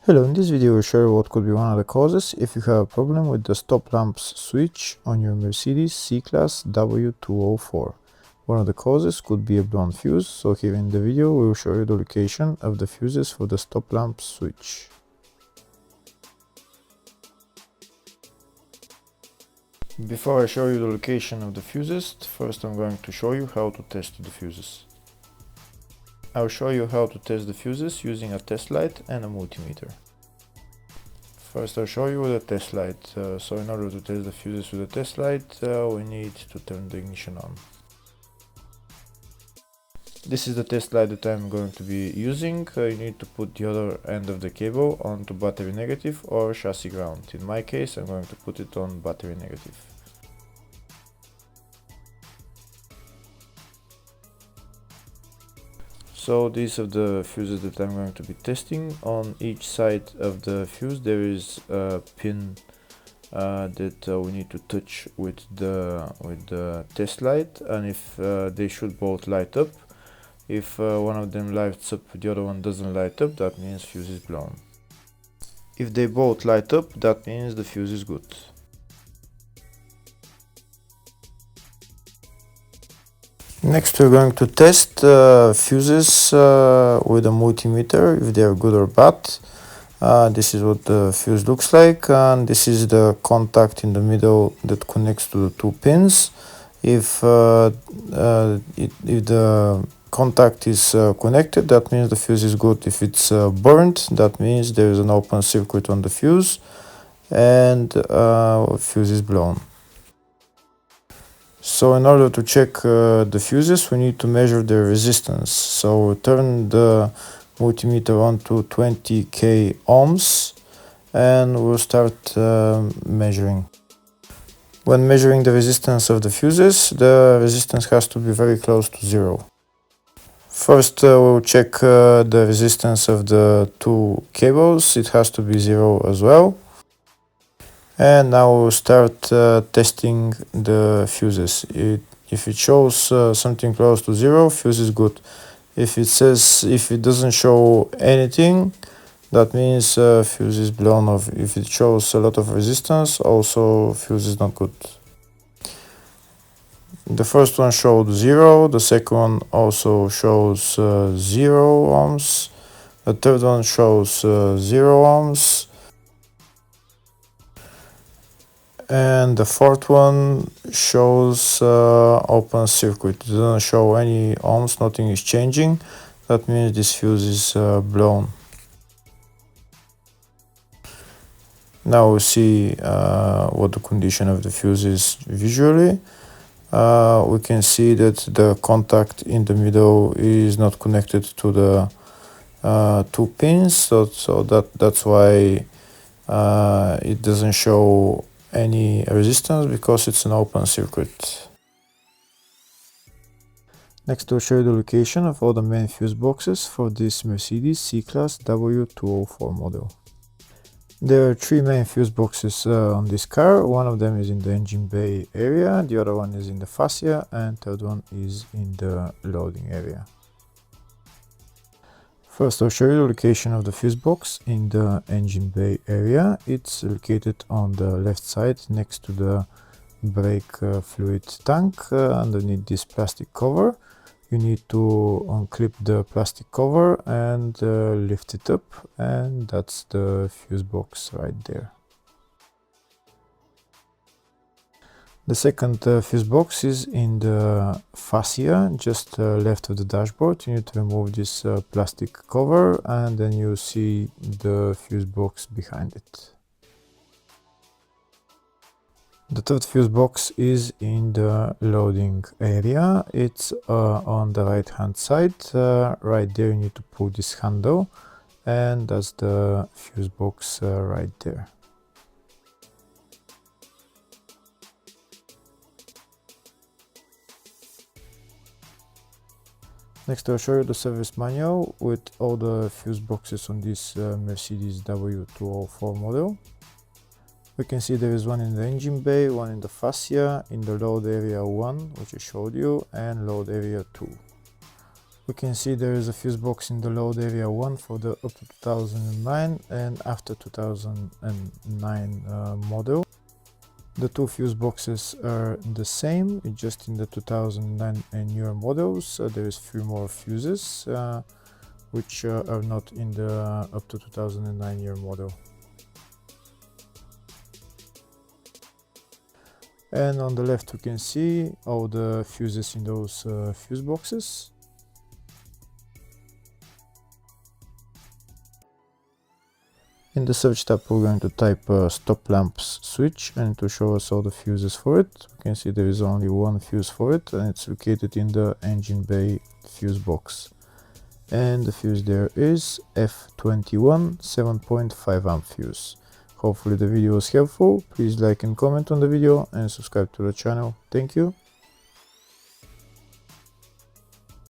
Hello, in this video we'll show you what could be one of the causes if you have a problem with the stop lamps switch on your Mercedes C-Class W204. One of the causes could be a blown fuse, so here in the video we will show you the location of the fuses for the stop lamp switch. Before I show you the location of the fuses, first I'm going to show you how to test the fuses. I'll show you how to test the fuses using a test light and a multimeter. First I'll show you with a test light. So in order to test the fuses with a test light, we need to turn the ignition on. This is the test light that I'm going to be using. You need to put the other end of the cable onto battery negative or chassis ground. In my case I'm going to put it on battery negative. So these are the fuses that I'm going to be testing. On each side of the fuse there is a pin that we need to touch with the test light, and if they should both light up. If one of them lights up, the other one doesn't light up, that means fuse is blown. If they both light up, that means the fuse is good. Next we're going to test fuses with a multimeter, if they are good or bad. This is what the fuse looks like, and this is the contact in the middle that connects to the two pins. If the contact is connected, that means the fuse is good. If it's burnt, that means there is an open circuit on the fuse and fuse is blown. So in order to check the fuses, we need to measure their resistance. So we turn the multimeter on to 20k ohms and we'll start measuring. When measuring the resistance of the fuses, the resistance has to be very close to zero. First we'll check the resistance of the two cables. It has to be zero as well. And now we'll start testing the fuses. If it shows something close to zero, fuse is good. If it doesn't show anything, that means fuse is blown off. If it shows a lot of resistance, also fuse is not good. The first one showed 0, the second one also shows 0 ohms, the third one shows 0 ohms, and the fourth one shows open circuit. It doesn't show any ohms, nothing is changing. That means this fuse is blown. Now we'll see what the condition of the fuse is visually. We can see that the contact in the middle is not connected to the two pins, so that's why it doesn't show any resistance, because it's an open circuit. Next we'll show you the location of all the main fuse boxes for this Mercedes C-Class W204 model. There are three main fuse boxes on this car. One of them is in the engine bay area, the other one is in the fascia, and third one is in the loading area. First I'll show you the location of the fuse box in the engine bay area. It's located on the left side next to the brake fluid tank, underneath this plastic cover. You need to unclip the plastic cover and lift it up, and that's the fuse box right there. The second fuse box is in the fascia, just left of the dashboard. You need to remove this plastic cover, and then you see the fuse box behind it. The third fuse box is in the loading area. It's on the right hand side. Right there you need to pull this handle, and that's the fuse box right there. Next I'll show you the service manual with all the fuse boxes on this Mercedes W204 model. We can see there is one in the engine bay, one in the fascia, in the load area 1, which I showed you, and load area 2. We can see there is a fuse box in the load area 1 for the up to 2009 and after 2009 model. The two fuse boxes are the same, just in the 2009 and newer models. There is 3 more fuses which are not in the up to 2009 year model. And on the left we can see all the fuses in those fuse boxes. In the search tab we're going to type Stop Lamps Switch, and to show us all the fuses for it. We can see there is only one fuse for it, and it's located in the engine bay fuse box. And the fuse there is F21 7.5 amp fuse. Hopefully the video was helpful. Please like and comment on the video and subscribe to the channel. Thank you.